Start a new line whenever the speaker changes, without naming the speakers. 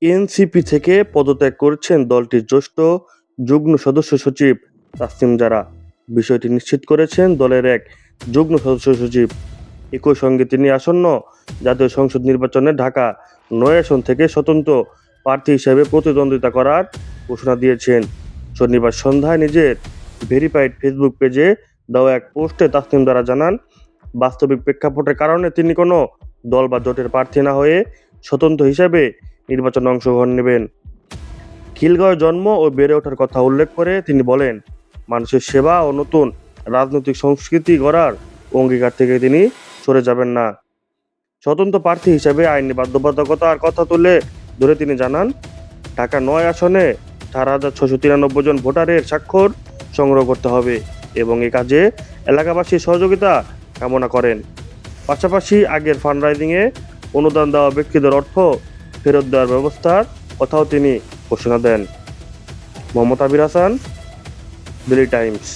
NCP থেকে পদত্যাগ করেছেন দলটির জ্যেষ্ঠ যুগ্ম সদস্য সচিব তাসনিম জারা। বিষয়টি নিশ্চিত করেছেন দলের এক যুগ্ম সদস্য সচিব। একই সঙ্গে তিনি আসন্ন জাতীয় সংসদ নির্বাচনে ঢাকা ৯ আসন থেকে স্বতন্ত্র প্রার্থী হিসেবে প্রতিদ্বন্দ্বিতা করার ঘোষণা দিয়েছেন। শনিবার সন্ধ্যায় নিজের ভেরিফাইড ফেসবুক পেজে দেওয়া এক পোস্টে তাসনিম জারা জানান, বাস্তবিক প্রেক্ষাপটের কারণে তিনি কোনো দল বা জোটের প্রার্থী না হয়ে স্বতন্ত্র হিসেবে নির্বাচনে অংশগ্রহণ নেবেন। খিলগাঁওয়ে জন্ম ও বেড়ে ওঠার কথা উল্লেখ করে তিনি বলেন, মানুষের সেবা ও নতুন রাজনৈতিক সংস্কৃতি গড়ার অঙ্গীকার থেকে তিনি সরে যাবেন না। স্বতন্ত্র প্রার্থী হিসেবে আইনি বাধ্যবাধকতার কথা তুলে ধরে তিনি জানান, ঢাকা ৯ আসনে ৪,৬৯৩ জন ভোটারের স্বাক্ষর সংগ্রহ করতে হবে এবং এ কাজে এলাকাবাসীর সহযোগিতা কামনা করেন। পাশাপাশি আগের ফান্ডরাইজিংয়ে অনুদান দেওয়া ব্যক্তিদের অর্থ ফেরত দেওয়ার ব্যবস্থার কথাও তিনি ঘোষণা দেন। মোহাম্মদ আবির হাসান, ডেইলি টাইমস।